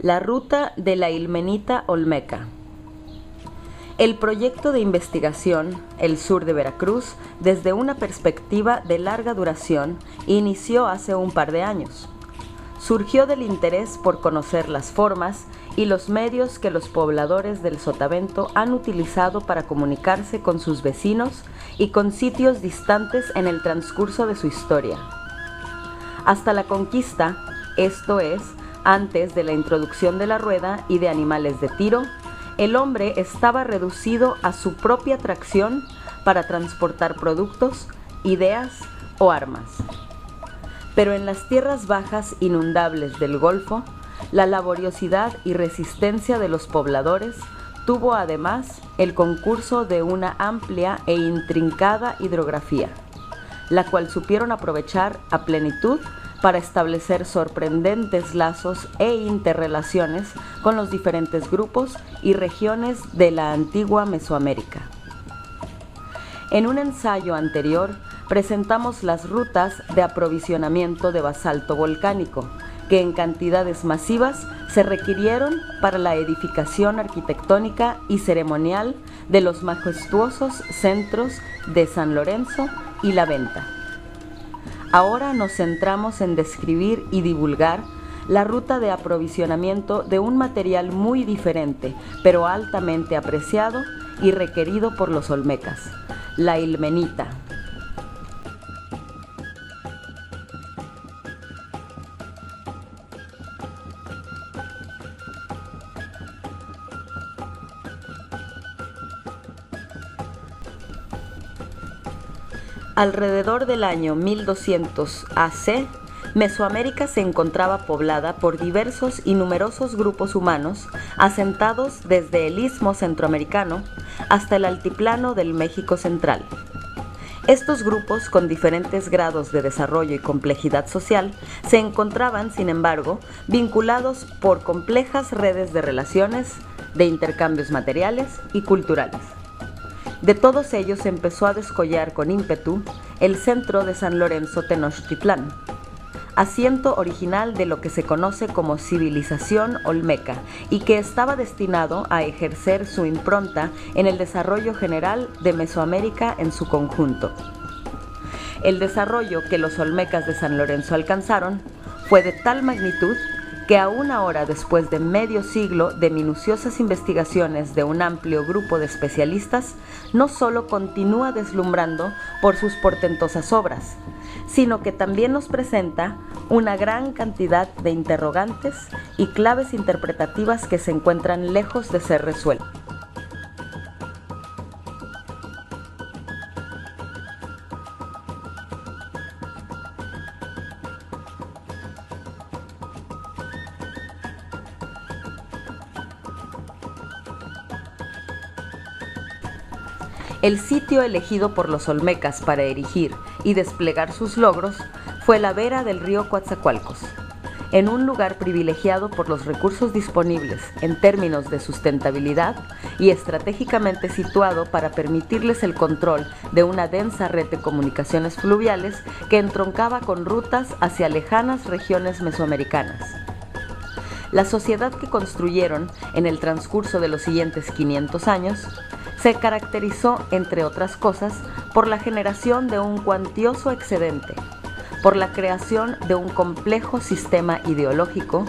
La ruta de la ilmenita olmeca. El proyecto de investigación El Sur de Veracruz, desde una perspectiva de larga duración, inició hace un par de años. Surgió del interés por conocer las formas y los medios que los pobladores del Sotavento han utilizado para comunicarse con sus vecinos y con sitios distantes en el transcurso de su historia. Hasta la conquista, esto es, antes de la introducción de la rueda y de animales de tiro, el hombre estaba reducido a su propia tracción para transportar productos, ideas o armas. Pero en las tierras bajas inundables del Golfo, la laboriosidad y resistencia de los pobladores tuvo además el concurso de una amplia e intrincada hidrografía, la cual supieron aprovechar a plenitud para establecer sorprendentes lazos e interrelaciones con los diferentes grupos y regiones de la antigua Mesoamérica. En un ensayo anterior, presentamos las rutas de aprovisionamiento de basalto volcánico, que en cantidades masivas se requirieron para la edificación arquitectónica y ceremonial de los majestuosos centros de San Lorenzo y La Venta. Ahora nos centramos en describir y divulgar la ruta de aprovisionamiento de un material muy diferente, pero altamente apreciado y requerido por los olmecas, la ilmenita. Alrededor del año 1200 AC, Mesoamérica se encontraba poblada por diversos y numerosos grupos humanos asentados desde el Istmo Centroamericano hasta el altiplano del México Central. Estos grupos, con diferentes grados de desarrollo y complejidad social, se encontraban, sin embargo, vinculados por complejas redes de relaciones, de intercambios materiales y culturales. De todos ellos se empezó a descollar con ímpetu el centro de San Lorenzo Tenochtitlán, asiento original de lo que se conoce como civilización olmeca y que estaba destinado a ejercer su impronta en el desarrollo general de Mesoamérica en su conjunto. El desarrollo que los olmecas de San Lorenzo alcanzaron fue de tal magnitud que aún ahora, después de medio siglo de minuciosas investigaciones de un amplio grupo de especialistas, no solo continúa deslumbrando por sus portentosas obras, sino que también nos presenta una gran cantidad de interrogantes y claves interpretativas que se encuentran lejos de ser resueltas. El sitio elegido por los olmecas para erigir y desplegar sus logros fue la vera del río Coatzacoalcos, en un lugar privilegiado por los recursos disponibles en términos de sustentabilidad y estratégicamente situado para permitirles el control de una densa red de comunicaciones fluviales que entroncaba con rutas hacia lejanas regiones mesoamericanas. La sociedad que construyeron en el transcurso de los siguientes 500 años se caracterizó, entre otras cosas, por la generación de un cuantioso excedente, por la creación de un complejo sistema ideológico,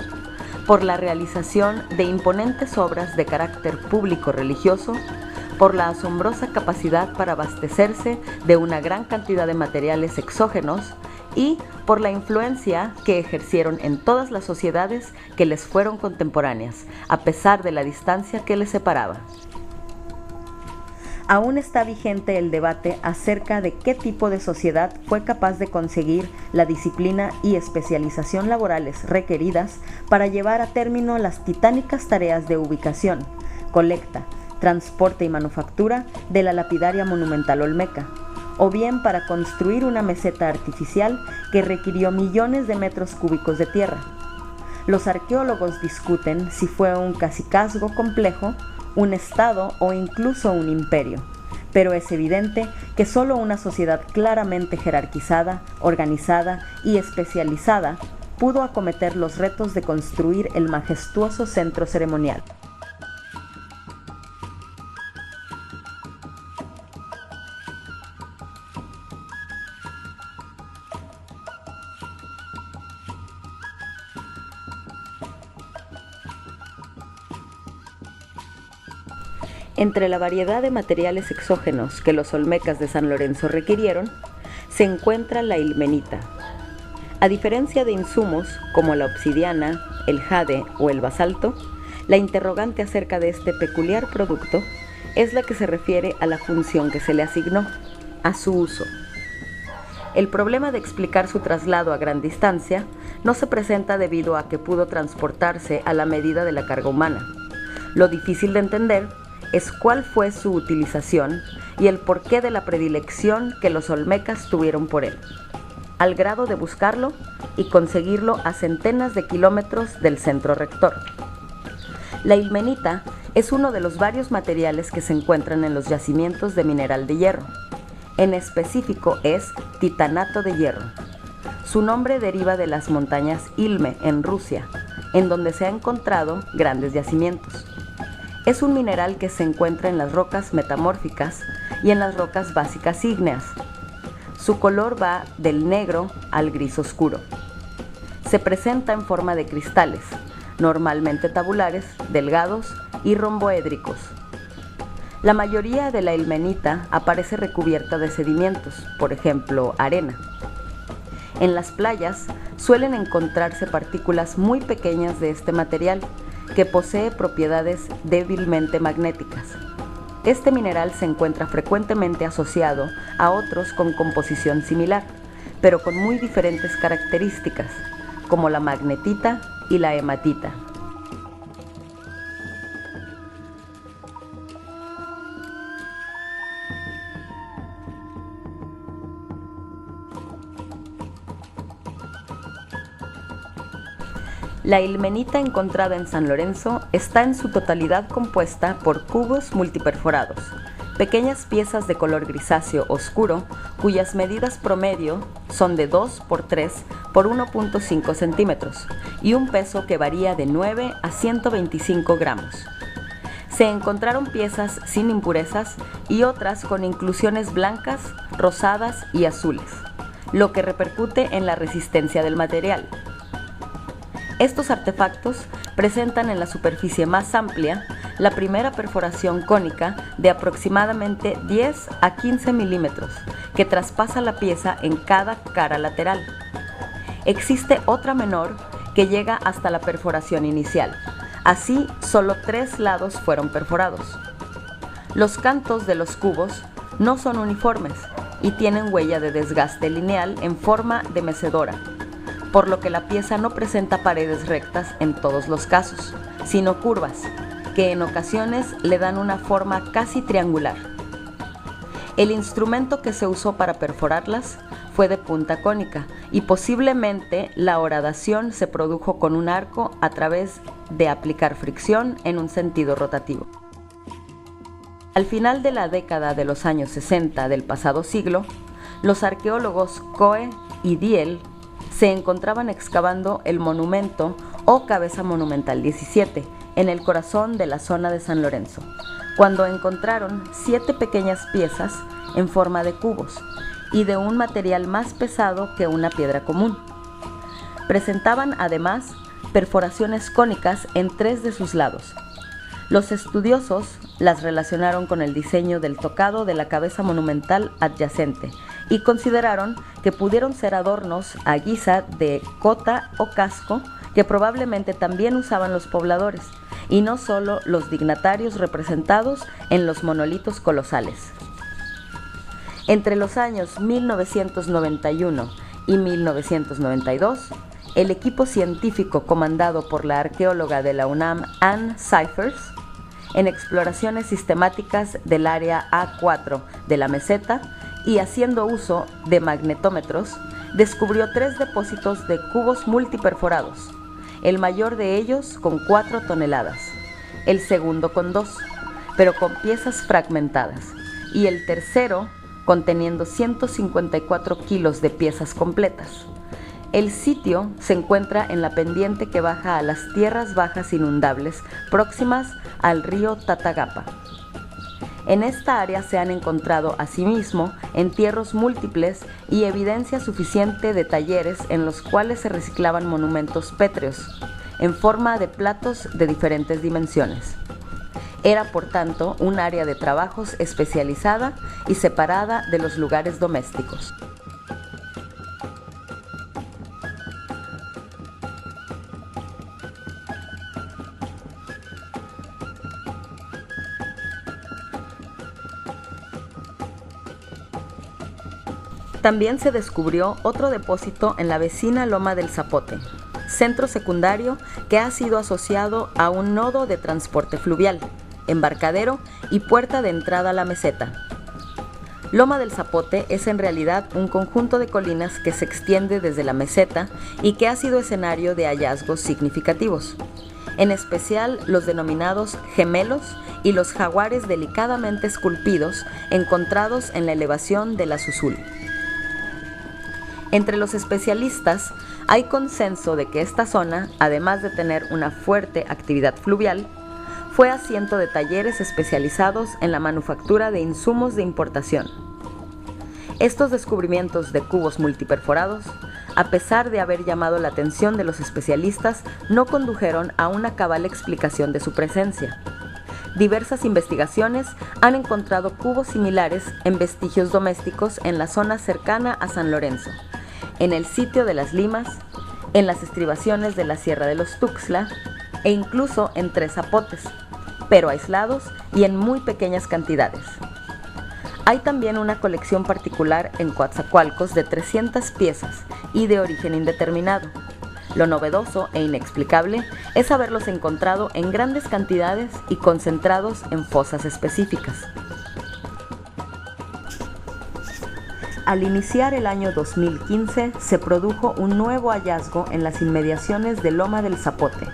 por la realización de imponentes obras de carácter público-religioso, por la asombrosa capacidad para abastecerse de una gran cantidad de materiales exógenos y por la influencia que ejercieron en todas las sociedades que les fueron contemporáneas, a pesar de la distancia que les separaba. Aún está vigente el debate acerca de qué tipo de sociedad fue capaz de conseguir la disciplina y especialización laborales requeridas para llevar a término las titánicas tareas de ubicación, colecta, transporte y manufactura de la lapidaria monumental olmeca, o bien para construir una meseta artificial que requirió millones de metros cúbicos de tierra. Los arqueólogos discuten si fue un cacicazgo complejo, un estado o incluso un imperio, pero es evidente que solo una sociedad claramente jerarquizada, organizada y especializada pudo acometer los retos de construir el majestuoso centro ceremonial. Entre la variedad de materiales exógenos que los olmecas de San Lorenzo requirieron, se encuentra la ilmenita. A diferencia de insumos como la obsidiana, el jade o el basalto, la interrogante acerca de este peculiar producto es la que se refiere a la función que se le asignó, a su uso. El problema de explicar su traslado a gran distancia no se presenta debido a que pudo transportarse a la medida de la carga humana. Lo difícil de entender es cuál fue su utilización y el porqué de la predilección que los olmecas tuvieron por él, al grado de buscarlo y conseguirlo a centenas de kilómetros del centro rector. La ilmenita es uno de los varios materiales que se encuentran en los yacimientos de mineral de hierro. En específico es titanato de hierro. Su nombre deriva de las montañas Ilme, en Rusia, en donde se han encontrado grandes yacimientos. Es un mineral que se encuentra en las rocas metamórficas y en las rocas básicas ígneas. Su color va del negro al gris oscuro. Se presenta en forma de cristales, normalmente tabulares, delgados y romboédricos. La mayoría de la ilmenita aparece recubierta de sedimentos, por ejemplo, arena. En las playas suelen encontrarse partículas muy pequeñas de este material, que posee propiedades débilmente magnéticas. Este mineral se encuentra frecuentemente asociado a otros con composición similar, pero con muy diferentes características, como la magnetita y la hematita. La ilmenita encontrada en San Lorenzo está en su totalidad compuesta por cubos multiperforados, pequeñas piezas de color grisáceo oscuro cuyas medidas promedio son de 2 por 3 por 1.5 centímetros y un peso que varía de 9 a 125 gramos. Se encontraron piezas sin impurezas y otras con inclusiones blancas, rosadas y azules, lo que repercute en la resistencia del material. Estos artefactos presentan en la superficie más amplia la primera perforación cónica de aproximadamente 10 a 15 milímetros que traspasa la pieza en cada cara lateral. Existe otra menor que llega hasta la perforación inicial. Así, solo 3 lados fueron perforados. Los cantos de los cubos no son uniformes y tienen huella de desgaste lineal en forma de mecedora, por lo que la pieza no presenta paredes rectas en todos los casos, sino curvas, que en ocasiones le dan una forma casi triangular. El instrumento que se usó para perforarlas fue de punta cónica y posiblemente la horadación se produjo con un arco a través de aplicar fricción en un sentido rotativo. Al final de la década de los años 60 del pasado siglo, los arqueólogos Coe y Diel se encontraban excavando el monumento o cabeza monumental 17 en el corazón de la zona de San Lorenzo, cuando encontraron 7 pequeñas piezas en forma de cubos y de un material más pesado que una piedra común. Presentaban además perforaciones cónicas en 3 de sus lados. Los estudiosos las relacionaron con el diseño del tocado de la cabeza monumental adyacente y consideraron que pudieron ser adornos a guisa de cota o casco que probablemente también usaban los pobladores, y no solo los dignatarios representados en los monolitos colosales. Entre los años 1991 y 1992, el equipo científico comandado por la arqueóloga de la UNAM Anne Cyphers, en exploraciones sistemáticas del área A4 de la meseta y haciendo uso de magnetómetros, descubrió 3 depósitos de cubos multiperforados, el mayor de ellos con 4 toneladas, el segundo con 2, pero con piezas fragmentadas, y el tercero conteniendo 154 kilos de piezas completas. El sitio se encuentra en la pendiente que baja a las tierras bajas inundables próximas al río Tatagapa. En esta área se han encontrado asimismo entierros múltiples y evidencia suficiente de talleres en los cuales se reciclaban monumentos pétreos, en forma de platos de diferentes dimensiones. Era, por tanto, un área de trabajos especializada y separada de los lugares domésticos. También se descubrió otro depósito en la vecina Loma del Zapote, centro secundario que ha sido asociado a un nodo de transporte fluvial, embarcadero y puerta de entrada a la meseta. Loma del Zapote es en realidad un conjunto de colinas que se extiende desde la meseta y que ha sido escenario de hallazgos significativos, en especial los denominados gemelos y los jaguares delicadamente esculpidos encontrados en la elevación de la Susul. Entre los especialistas hay consenso de que esta zona, además de tener una fuerte actividad fluvial, fue asiento de talleres especializados en la manufactura de insumos de importación. Estos descubrimientos de cubos multiperforados, a pesar de haber llamado la atención de los especialistas, no condujeron a una cabal explicación de su presencia. Diversas investigaciones han encontrado cubos similares en vestigios domésticos en la zona cercana a San Lorenzo, en el sitio de las Limas, en las estribaciones de la Sierra de los Tuxtla e incluso en Tres Zapotes, pero aislados y en muy pequeñas cantidades. Hay también una colección particular en Coatzacoalcos de 300 piezas y de origen indeterminado. Lo novedoso e inexplicable es haberlos encontrado en grandes cantidades y concentrados en fosas específicas. Al iniciar el año 2015, se produjo un nuevo hallazgo en las inmediaciones de Loma del Zapote.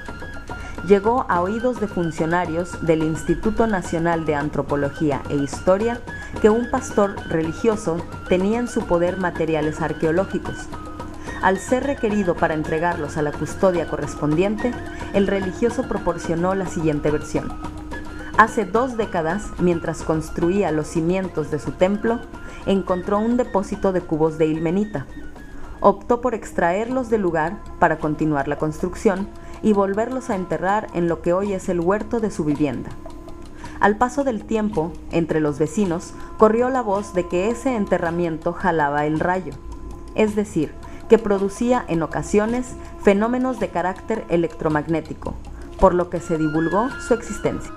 Llegó a oídos de funcionarios del Instituto Nacional de Antropología e Historia que un pastor religioso tenía en su poder materiales arqueológicos. Al ser requerido para entregarlos a la custodia correspondiente, el religioso proporcionó la siguiente versión. Hace 2 décadas, mientras construía los cimientos de su templo, encontró un depósito de cubos de ilmenita. Optó por extraerlos del lugar para continuar la construcción y volverlos a enterrar en lo que hoy es el huerto de su vivienda. Al paso del tiempo, entre los vecinos, corrió la voz de que ese enterramiento jalaba el rayo, es decir, que producía en ocasiones fenómenos de carácter electromagnético, por lo que se divulgó su existencia.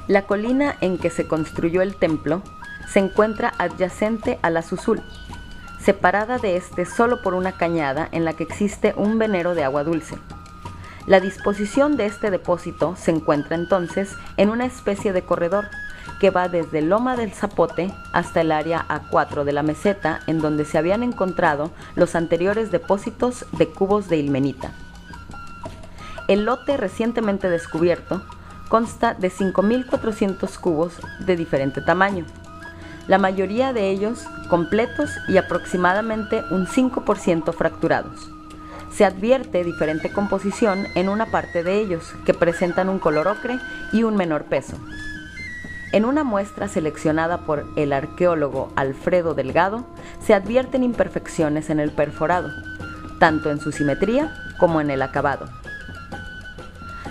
La colina en que se construyó el templo se encuentra adyacente a la Susul, separada de este solo por una cañada en la que existe un venero de agua dulce. La disposición de este depósito se encuentra entonces en una especie de corredor que va desde Loma del Zapote hasta el área A4 de la meseta en donde se habían encontrado los anteriores depósitos de cubos de ilmenita. El lote recientemente descubierto consta de 5.400 cubos de diferente tamaño, la mayoría de ellos completos y aproximadamente un 5% fracturados. Se advierte diferente composición en una parte de ellos, que presentan un color ocre y un menor peso. En una muestra seleccionada por el arqueólogo Alfredo Delgado, se advierten imperfecciones en el perforado, tanto en su simetría como en el acabado.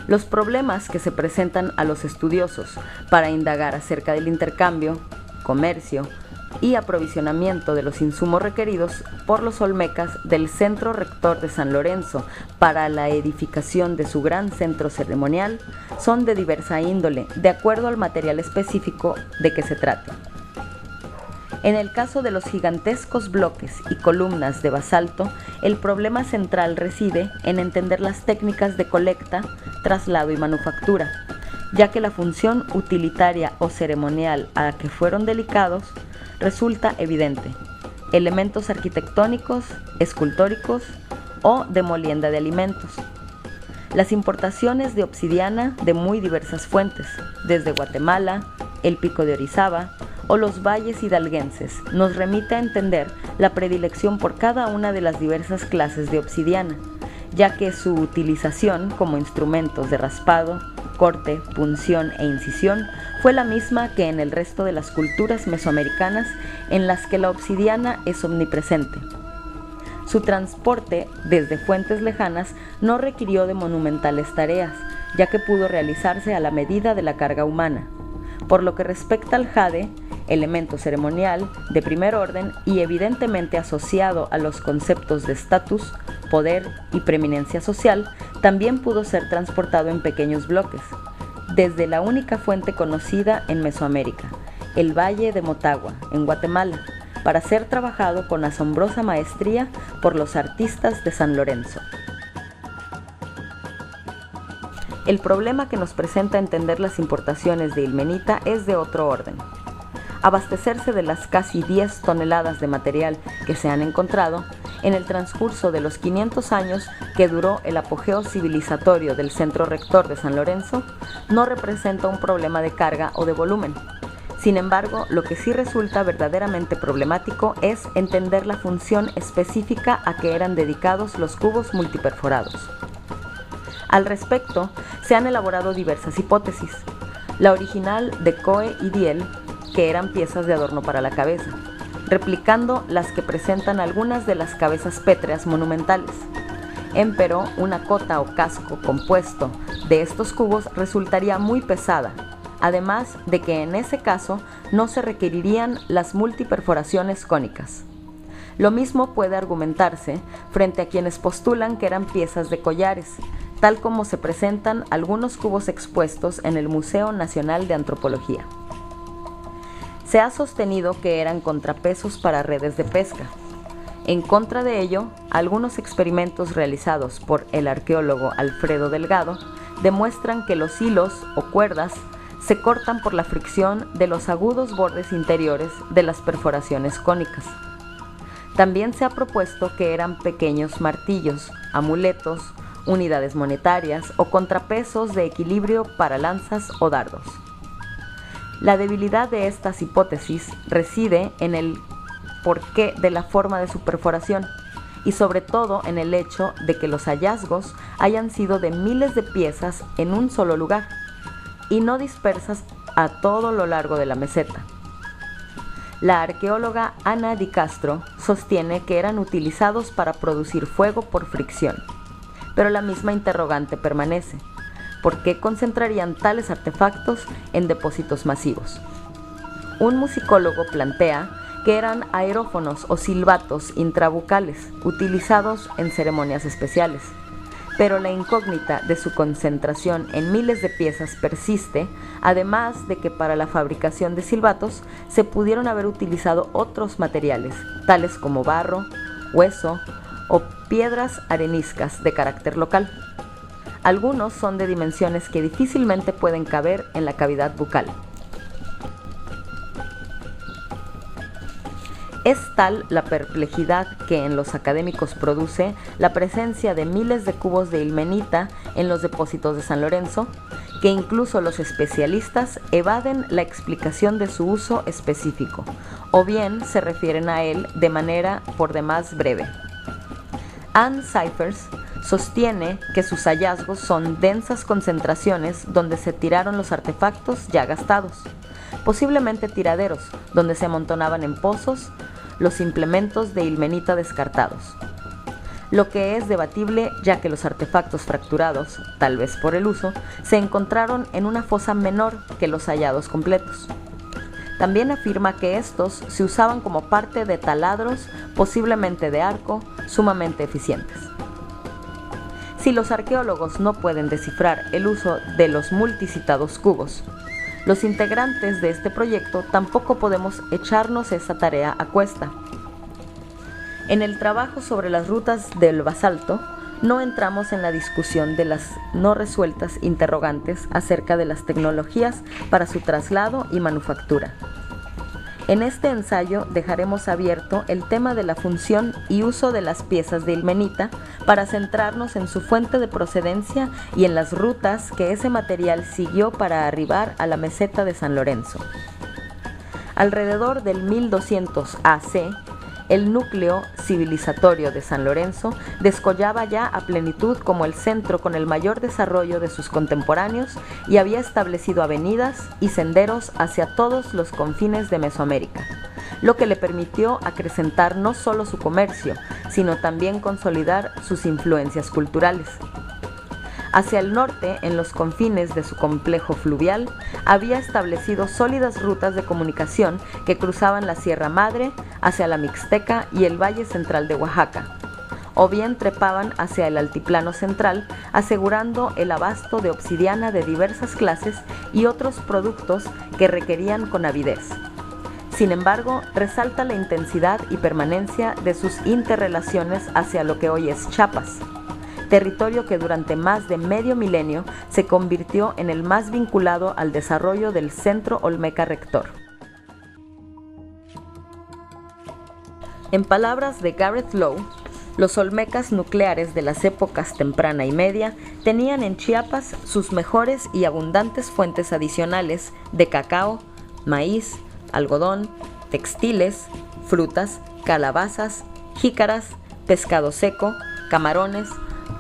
Los problemas que se presentan a los estudiosos para indagar acerca del intercambio, comercio y aprovisionamiento de los insumos requeridos por los olmecas del Centro Rector de San Lorenzo para la edificación de su gran centro ceremonial son de diversa índole, de acuerdo al material específico de que se trate. En el caso de los gigantescos bloques y columnas de basalto, el problema central reside en entender las técnicas de colecta, traslado y manufactura, ya que la función utilitaria o ceremonial a la que fueron dedicados resulta evidente. Elementos arquitectónicos, escultóricos o de molienda de alimentos. Las importaciones de obsidiana de muy diversas fuentes, desde Guatemala, el Pico de Orizaba o los valles hidalguenses, nos remite a entender la predilección por cada una de las diversas clases de obsidiana, ya que su utilización como instrumentos de raspado, corte, punción e incisión fue la misma que en el resto de las culturas mesoamericanas en las que la obsidiana es omnipresente. Su transporte desde fuentes lejanas no requirió de monumentales tareas, ya que pudo realizarse a la medida de la carga humana. Por lo que respecta al jade, elemento ceremonial de primer orden y evidentemente asociado a los conceptos de estatus, poder y preeminencia social, también pudo ser transportado en pequeños bloques, desde la única fuente conocida en Mesoamérica, el Valle de Motagua, en Guatemala, para ser trabajado con asombrosa maestría por los artistas de San Lorenzo. El problema que nos presenta entender las importaciones de ilmenita es de otro orden. Abastecerse de las casi 10 toneladas de material que se han encontrado en el transcurso de los 500 años que duró el apogeo civilizatorio del centro rector de San Lorenzo no representa un problema de carga o de volumen. Sin embargo, lo que sí resulta verdaderamente problemático es entender la función específica a que eran dedicados los cubos multiperforados. Al respecto, se han elaborado diversas hipótesis. La original de Coe y Diel, que eran piezas de adorno para la cabeza, replicando las que presentan algunas de las cabezas pétreas monumentales. Empero, una cota o casco compuesto de estos cubos resultaría muy pesada, además de que en ese caso no se requerirían las multiperforaciones cónicas. Lo mismo puede argumentarse frente a quienes postulan que eran piezas de collares, tal como se presentan algunos cubos expuestos en el Museo Nacional de Antropología. Se ha sostenido que eran contrapesos para redes de pesca. En contra de ello, algunos experimentos realizados por el arqueólogo Alfredo Delgado demuestran que los hilos o cuerdas se cortan por la fricción de los agudos bordes interiores de las perforaciones cónicas. También se ha propuesto que eran pequeños martillos, amuletos, unidades monetarias o contrapesos de equilibrio para lanzas o dardos. La debilidad de estas hipótesis reside en el porqué de la forma de su perforación y sobre todo en el hecho de que los hallazgos hayan sido de miles de piezas en un solo lugar y no dispersas a todo lo largo de la meseta. La arqueóloga Ana Di Castro sostiene que eran utilizados para producir fuego por fricción, pero la misma interrogante permanece: ¿por qué concentrarían tales artefactos en depósitos masivos? Un musicólogo plantea que eran aerófonos o silbatos intrabucales utilizados en ceremonias especiales, pero la incógnita de su concentración en miles de piezas persiste, además de que para la fabricación de silbatos se pudieron haber utilizado otros materiales, tales como barro, hueso o piedras areniscas de carácter local. Algunos son de dimensiones que difícilmente pueden caber en la cavidad bucal. Es tal la perplejidad que en los académicos produce la presencia de miles de cubos de ilmenita en los depósitos de San Lorenzo, que incluso los especialistas evaden la explicación de su uso específico, o bien se refieren a él de manera por demás breve. Ann Cyphers sostiene que sus hallazgos son densas concentraciones donde se tiraron los artefactos ya gastados, posiblemente tiraderos donde se amontonaban en pozos los implementos de ilmenita descartados, lo que es debatible ya que los artefactos fracturados, tal vez por el uso, se encontraron en una fosa menor que los hallados completos. También afirma que estos se usaban como parte de taladros, posiblemente de arco, sumamente eficientes. Si los arqueólogos no pueden descifrar el uso de los multicitados cubos, los integrantes de este proyecto tampoco podemos echarnos esa tarea a cuesta. En el trabajo sobre las rutas del basalto, no entramos en la discusión de las no resueltas interrogantes acerca de las tecnologías para su traslado y manufactura. En este ensayo dejaremos abierto el tema de la función y uso de las piezas de ilmenita para centrarnos en su fuente de procedencia y en las rutas que ese material siguió para arribar a la meseta de San Lorenzo. Alrededor del 1200 AC, el núcleo civilizatorio de San Lorenzo descollaba ya a plenitud como el centro con el mayor desarrollo de sus contemporáneos y había establecido avenidas y senderos hacia todos los confines de Mesoamérica, lo que le permitió acrecentar no solo su comercio, sino también consolidar sus influencias culturales. Hacia el norte, en los confines de su complejo fluvial, había establecido sólidas rutas de comunicación que cruzaban la Sierra Madre hacia la Mixteca y el Valle Central de Oaxaca, o bien trepaban hacia el Altiplano Central, asegurando el abasto de obsidiana de diversas clases y otros productos que requerían con avidez. Sin embargo, resalta la intensidad y permanencia de sus interrelaciones hacia lo que hoy es Chiapas, territorio que durante más de medio milenio se convirtió en el más vinculado al desarrollo del centro olmeca rector. En palabras de Gareth Lowe, los olmecas nucleares de las épocas temprana y media tenían en Chiapas sus mejores y abundantes fuentes adicionales de cacao, maíz, algodón, textiles, frutas, calabazas, jícaras, pescado seco, camarones,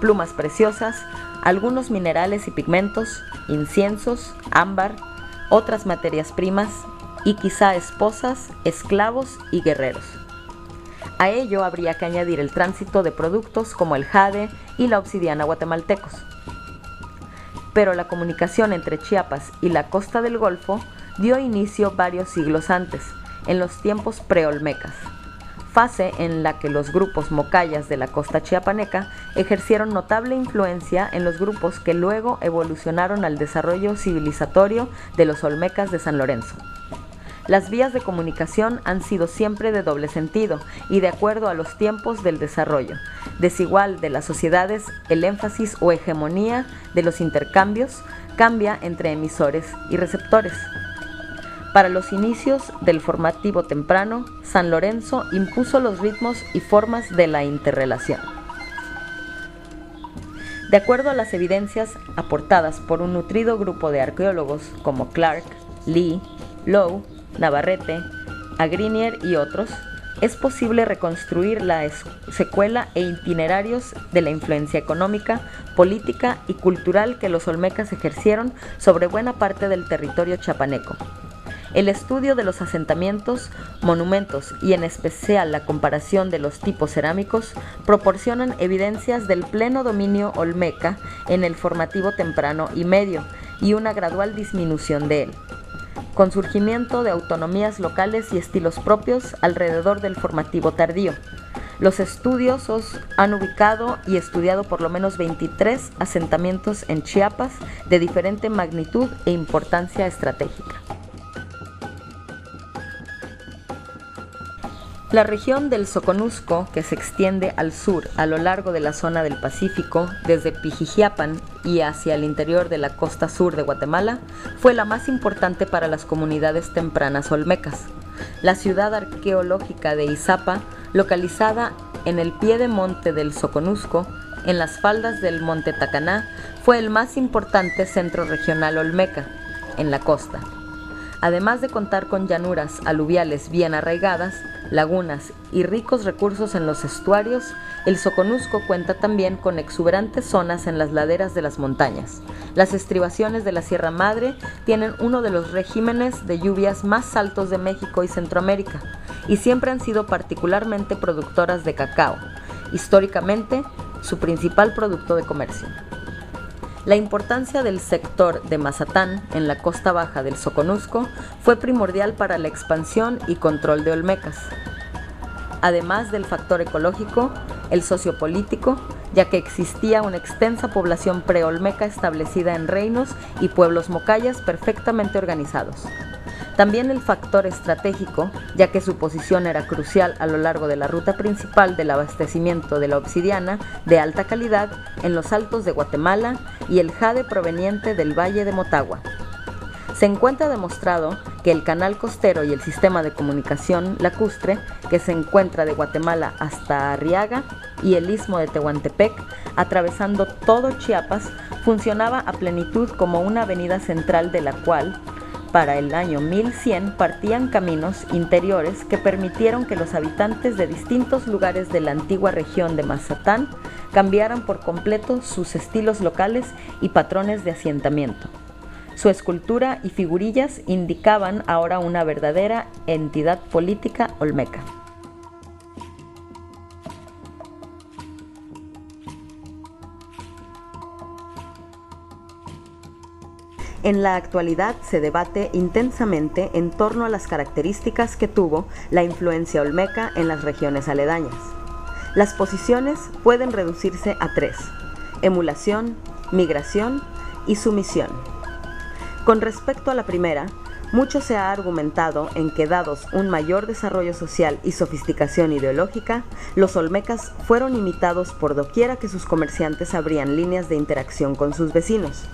plumas preciosas, algunos minerales y pigmentos, inciensos, ámbar, otras materias primas y quizá esposas, esclavos y guerreros. A ello habría que añadir el tránsito de productos como el jade y la obsidiana guatemaltecos. Pero la comunicación entre Chiapas y la costa del Golfo dio inicio varios siglos antes, en los tiempos preolmecas, fase en la que los grupos mocayas de la costa chiapaneca ejercieron notable influencia en los grupos que luego evolucionaron al desarrollo civilizatorio de los olmecas de San Lorenzo. Las vías de comunicación han sido siempre de doble sentido y de acuerdo a los tiempos del desarrollo desigual de las sociedades, el énfasis o hegemonía de los intercambios cambia entre emisores y receptores. Para los inicios del formativo temprano, San Lorenzo impuso los ritmos y formas de la interrelación. De acuerdo a las evidencias aportadas por un nutrido grupo de arqueólogos como Clark, Lee, Lowe, Navarrete, Agrinier y otros, es posible reconstruir la secuela e itinerarios de la influencia económica, política y cultural que los olmecas ejercieron sobre buena parte del territorio chiapaneco. El estudio de los asentamientos, monumentos y en especial la comparación de los tipos cerámicos proporcionan evidencias del pleno dominio olmeca en el formativo temprano y medio y una gradual disminución de él, con surgimiento de autonomías locales y estilos propios alrededor del formativo tardío. Los estudiosos han ubicado y estudiado por lo menos 23 asentamientos en Chiapas de diferente magnitud e importancia estratégica. La región del Soconusco, que se extiende al sur a lo largo de la zona del Pacífico, desde Pijijiapan y hacia el interior de la costa sur de Guatemala, fue la más importante para las comunidades tempranas olmecas. La ciudad arqueológica de Izapa, localizada en el pie de monte del Soconusco, en las faldas del Monte Tacaná, fue el más importante centro regional olmeca, en la costa. Además de contar con llanuras aluviales bien arraigadas, lagunas y ricos recursos en los estuarios, el Soconusco cuenta también con exuberantes zonas en las laderas de las montañas. Las estribaciones de la Sierra Madre tienen uno de los regímenes de lluvias más altos de México y Centroamérica, y siempre han sido particularmente productoras de cacao, históricamente su principal producto de comercio. La importancia del sector de Mazatán en la costa baja del Soconusco fue primordial para la expansión y control de olmecas. Además del factor ecológico, el sociopolítico, ya que existía una extensa población preolmeca establecida en reinos y pueblos mocayas perfectamente organizados. También el factor estratégico, ya que su posición era crucial a lo largo de la ruta principal del abastecimiento de la obsidiana de alta calidad en los altos de Guatemala y el jade proveniente del Valle de Motagua. Se encuentra demostrado que que el canal costero y el sistema de comunicación lacustre, que se encuentra de Guatemala hasta Arriaga, y el istmo de Tehuantepec, atravesando todo Chiapas, funcionaba a plenitud como una avenida central de la cual, para el año 1100, partían caminos interiores que permitieron que los habitantes de distintos lugares de la antigua región de Mazatán cambiaran por completo sus estilos locales y patrones de asentamiento. Su escultura y figurillas indicaban ahora una verdadera entidad política olmeca. En la actualidad se debate intensamente en torno a las características que tuvo la influencia olmeca en las regiones aledañas. Las posiciones pueden reducirse a tres: emulación, migración y sumisión. Con respecto a la primera, mucho se ha argumentado en que, dados un mayor desarrollo social y sofisticación ideológica, los olmecas fueron imitados por doquiera que sus comerciantes abrían líneas de interacción con sus vecinos.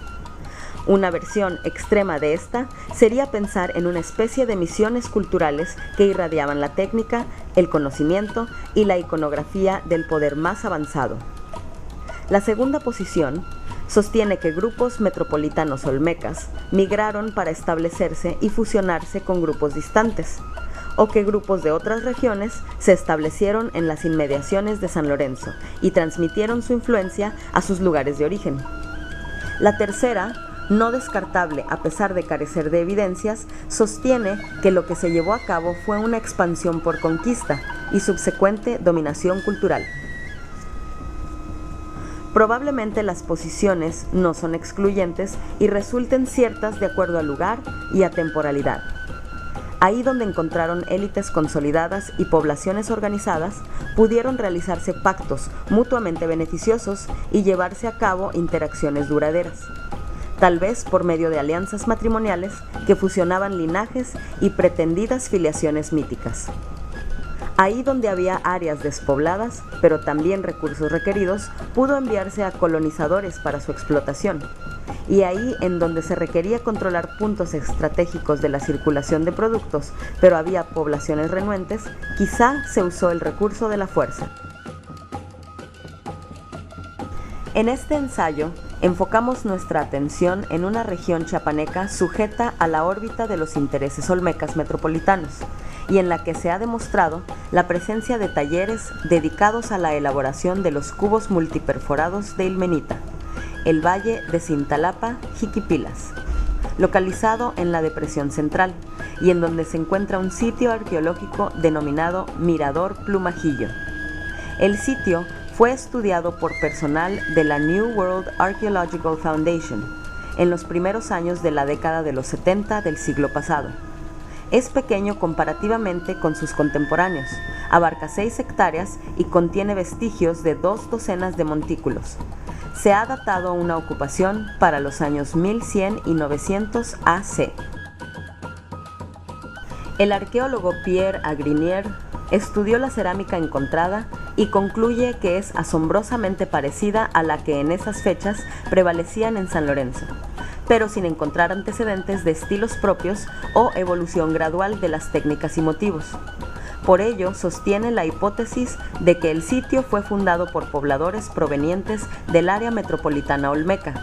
Una versión extrema de esta sería pensar en una especie de misiones culturales que irradiaban la técnica, el conocimiento y la iconografía del poder más avanzado. La segunda posición sostiene que grupos metropolitanos olmecas migraron para establecerse y fusionarse con grupos distantes, o que grupos de otras regiones se establecieron en las inmediaciones de San Lorenzo y transmitieron su influencia a sus lugares de origen. La tercera, no descartable a pesar de carecer de evidencias, sostiene que lo que se llevó a cabo fue una expansión por conquista y subsecuente dominación cultural. Probablemente las posiciones no son excluyentes y resulten ciertas de acuerdo al lugar y a temporalidad. Ahí donde encontraron élites consolidadas y poblaciones organizadas, pudieron realizarse pactos mutuamente beneficiosos y llevarse a cabo interacciones duraderas, tal vez por medio de alianzas matrimoniales que fusionaban linajes y pretendidas filiaciones míticas. Ahí donde había áreas despobladas, pero también recursos requeridos, pudo enviarse a colonizadores para su explotación. Y ahí en donde se requería controlar puntos estratégicos de la circulación de productos, pero había poblaciones renuentes, quizá se usó el recurso de la fuerza. En este ensayo, enfocamos nuestra atención en una región chiapaneca sujeta a la órbita de los intereses olmecas metropolitanos y en la que se ha demostrado la presencia de talleres dedicados a la elaboración de los cubos multiperforados de ilmenita, el valle de Cintalapa, Jiquipilas, localizado en la Depresión Central y en donde se encuentra un sitio arqueológico denominado Mirador Plumajillo. El sitio fue estudiado por personal de la New World Archaeological Foundation en los primeros años de la década de los 70 del siglo pasado. Es pequeño comparativamente con sus contemporáneos, abarca 6 hectáreas y contiene vestigios de 2 docenas de montículos. Se ha datado una ocupación para los años 1100 y 900 AC. El arqueólogo Pierre Agrinier estudió la cerámica encontrada y concluye que es asombrosamente parecida a la que en esas fechas prevalecían en San Lorenzo, pero sin encontrar antecedentes de estilos propios o evolución gradual de las técnicas y motivos. Por ello, sostiene la hipótesis de que el sitio fue fundado por pobladores provenientes del área metropolitana olmeca,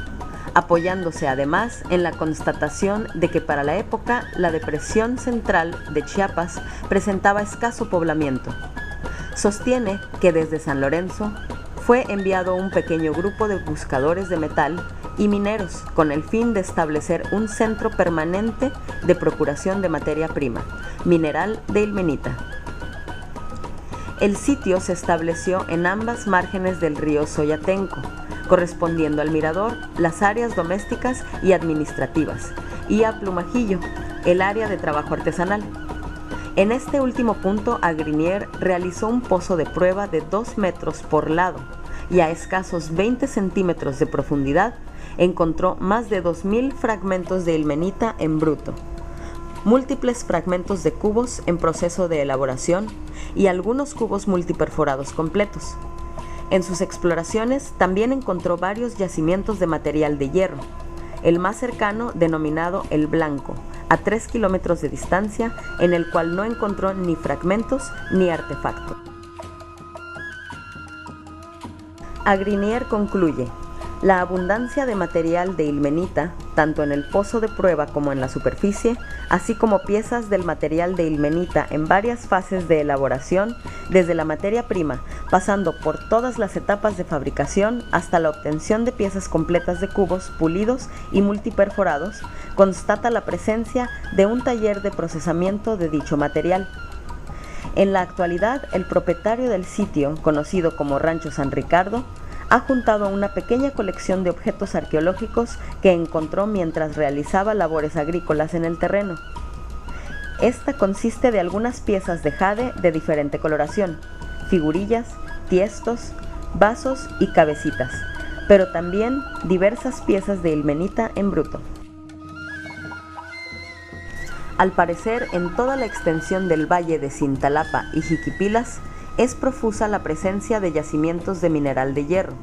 apoyándose además en la constatación de que para la época la Depresión Central de Chiapas presentaba escaso poblamiento. Sostiene que desde San Lorenzo fue enviado un pequeño grupo de buscadores de metal y mineros con el fin de establecer un centro permanente de procuración de materia prima, mineral de ilmenita. El sitio se estableció en ambas márgenes del río Soyatenco, correspondiendo al mirador las áreas domésticas y administrativas, y a Plumajillo, el área de trabajo artesanal. En este último punto, Agrinier realizó un pozo de prueba de 2 metros por lado y a escasos 20 centímetros de profundidad encontró más de 2000 fragmentos de ilmenita en bruto, múltiples fragmentos de cubos en proceso de elaboración y algunos cubos multiperforados completos. En sus exploraciones también encontró varios yacimientos de material de hierro, el más cercano denominado El Blanco, a 3 kilómetros de distancia, en el cual no encontró ni fragmentos ni artefactos. Agrinier concluye: la abundancia de material de ilmenita, tanto en el pozo de prueba como en la superficie, así como piezas del material de ilmenita en varias fases de elaboración, desde la materia prima, pasando por todas las etapas de fabricación hasta la obtención de piezas completas de cubos pulidos y multiperforados, constata la presencia de un taller de procesamiento de dicho material. En la actualidad, el propietario del sitio, conocido como Rancho San Ricardo, ha juntado una pequeña colección de objetos arqueológicos que encontró mientras realizaba labores agrícolas en el terreno. Esta consiste de algunas piezas de jade de diferente coloración, figurillas, tiestos, vasos y cabecitas, pero también diversas piezas de ilmenita en bruto. Al parecer, en toda la extensión del valle de Cintalapa y Jiquipilas, es profusa la presencia de yacimientos de mineral de hierro.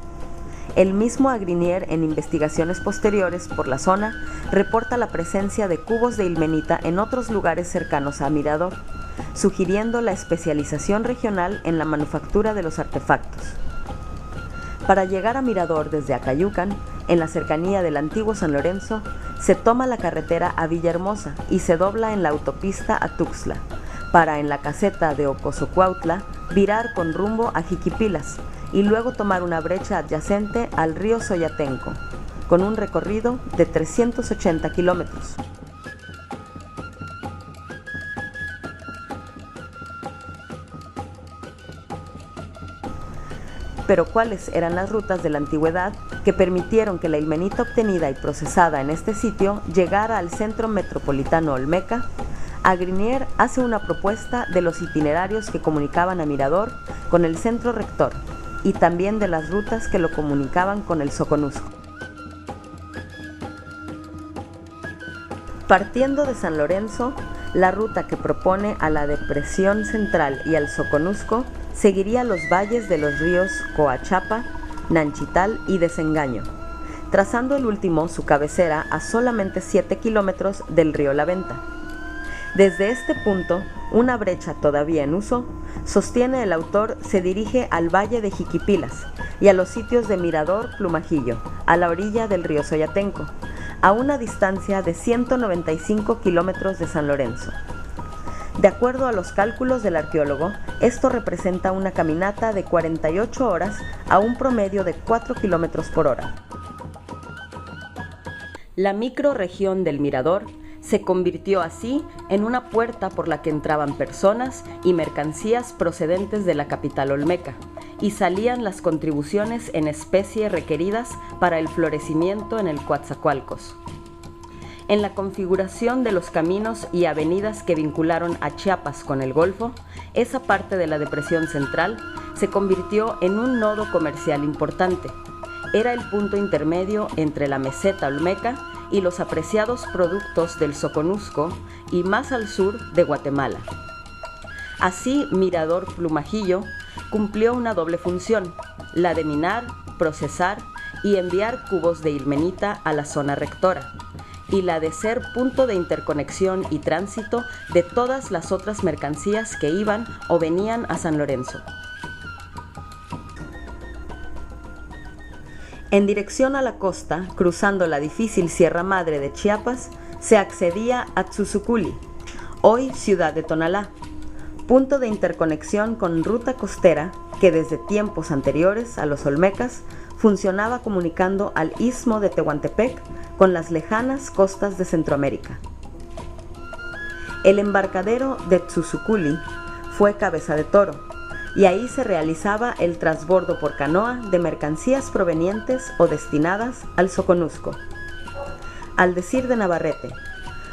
El mismo Agrinier, en investigaciones posteriores por la zona, reporta la presencia de cubos de ilmenita en otros lugares cercanos a Mirador, sugiriendo la especialización regional en la manufactura de los artefactos. Para llegar a Mirador desde Acayucan, en la cercanía del antiguo San Lorenzo, se toma la carretera a Villahermosa y se dobla en la autopista a Tuxtla, para en la caseta de Ocosocuautla virar con rumbo a Jiquipilas y luego tomar una brecha adyacente al río Soyatenco, con un recorrido de 380 kilómetros. Pero ¿cuáles eran las rutas de la antigüedad que permitieron que la ilmenita obtenida y procesada en este sitio llegara al centro metropolitano olmeca? Agrinier hace una propuesta de los itinerarios que comunicaban a Mirador con el centro rector y también de las rutas que lo comunicaban con el Soconusco. Partiendo de San Lorenzo, la ruta que propone a la Depresión Central y al Soconusco seguiría los valles de los ríos Coachapa, Nanchital y Desengaño, trazando el último su cabecera a solamente 7 kilómetros del río La Venta. Desde este punto, una brecha todavía en uso, sostiene el autor, se dirige al valle de Jiquipilas y a los sitios de Mirador, Plumajillo, a la orilla del río Soyatenco, a una distancia de 195 kilómetros de San Lorenzo. De acuerdo a los cálculos del arqueólogo, esto representa una caminata de 48 horas a un promedio de 4 kilómetros por hora. La microrregión del Mirador se convirtió así en una puerta por la que entraban personas y mercancías procedentes de la capital olmeca y salían las contribuciones en especie requeridas para el florecimiento en el Coatzacoalcos. En la configuración de los caminos y avenidas que vincularon a Chiapas con el Golfo, esa parte de la Depresión Central se convirtió en un nodo comercial importante. Era el punto intermedio entre la meseta olmeca y los apreciados productos del Soconusco y más al sur de Guatemala. Así, Mirador Plumajillo cumplió una doble función, la de minar, procesar y enviar cubos de ilmenita a la zona rectora, y la de ser punto de interconexión y tránsito de todas las otras mercancías que iban o venían a San Lorenzo. En dirección a la costa, cruzando la difícil Sierra Madre de Chiapas, se accedía a Tzuzuculi, hoy ciudad de Tonalá, punto de interconexión con ruta costera que desde tiempos anteriores a los olmecas funcionaba comunicando al istmo de Tehuantepec con las lejanas costas de Centroamérica. El embarcadero de Tzuzuculi fue Cabeza de Toro, y ahí se realizaba el transbordo por canoa de mercancías provenientes o destinadas al Soconusco. Al decir de Navarrete,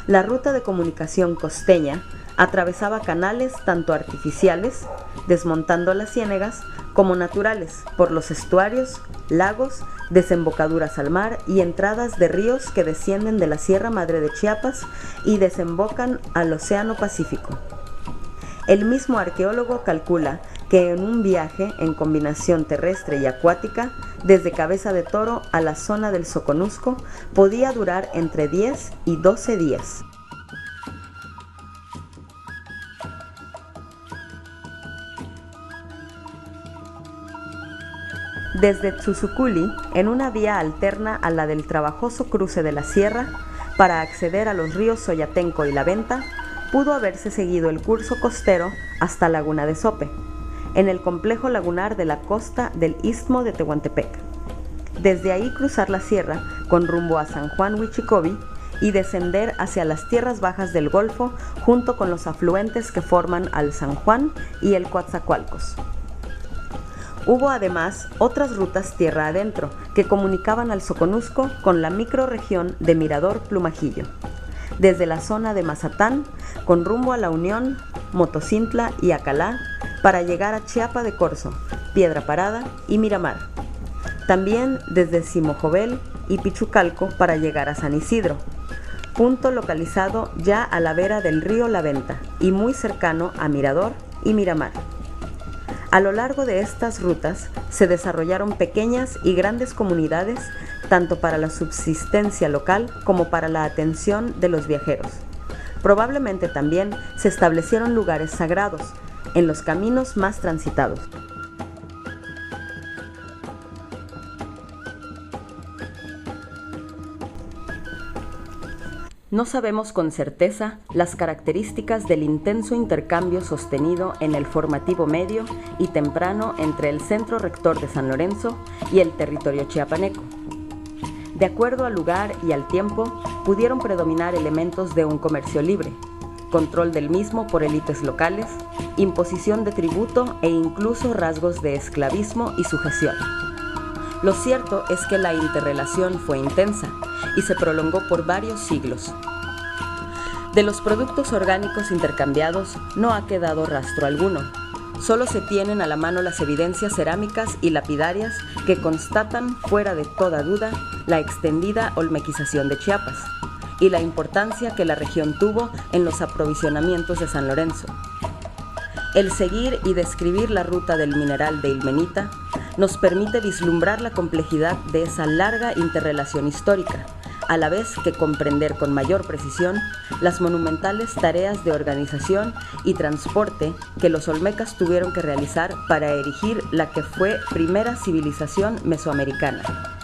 la ruta de comunicación costeña atravesaba canales tanto artificiales, desmontando las ciénegas, como naturales, por los estuarios, lagos, desembocaduras al mar y entradas de ríos que descienden de la Sierra Madre de Chiapas y desembocan al Océano Pacífico. El mismo arqueólogo calcula que en un viaje en combinación terrestre y acuática, desde Cabeza de Toro a la zona del Soconusco, podía durar entre 10 y 12 días. desde Tzuzuculi, en una vía alterna a la del trabajoso cruce de la sierra, para acceder a los ríos Soyatenco y La Venta, pudo haberse seguido el curso costero hasta Laguna de Zope, en el complejo lagunar de la costa del Istmo de Tehuantepec. Desde ahí cruzar la sierra con rumbo a San Juan Huichicobi y descender hacia las tierras bajas del Golfo junto con los afluentes que forman al San Juan y el Coatzacoalcos. Hubo además otras rutas tierra adentro que comunicaban al Soconusco con la microrregión de Mirador Plumajillo, desde la zona de Mazatán con rumbo a La Unión, Motocintla y Acalá para llegar a Chiapa de Corzo, Piedra Parada y Miramar. También desde Simojovel y Pichucalco para llegar a San Isidro, punto localizado ya a la vera del río La Venta y muy cercano a Mirador y Miramar. A lo largo de estas rutas se desarrollaron pequeñas y grandes comunidades, tanto para la subsistencia local como para la atención de los viajeros. Probablemente también se establecieron lugares sagrados en los caminos más transitados. No sabemos con certeza las características del intenso intercambio sostenido en el formativo medio y temprano entre el centro rector de San Lorenzo y el territorio chiapaneco. De acuerdo al lugar y al tiempo, pudieron predominar elementos de un comercio libre, control del mismo por élites locales, imposición de tributo e incluso rasgos de esclavismo y sujeción. Lo cierto es que la interrelación fue intensa y se prolongó por varios siglos. De los productos orgánicos intercambiados no ha quedado rastro alguno. Solo se tienen a la mano las evidencias cerámicas y lapidarias que constatan fuera de toda duda la extendida olmequización de Chiapas y la importancia que la región tuvo en los aprovisionamientos de San Lorenzo. El seguir y describir la ruta del mineral de ilmenita nos permite vislumbrar la complejidad de esa larga interrelación histórica, a la vez que comprender con mayor precisión las monumentales tareas de organización y transporte que los olmecas tuvieron que realizar para erigir la que fue primera civilización mesoamericana.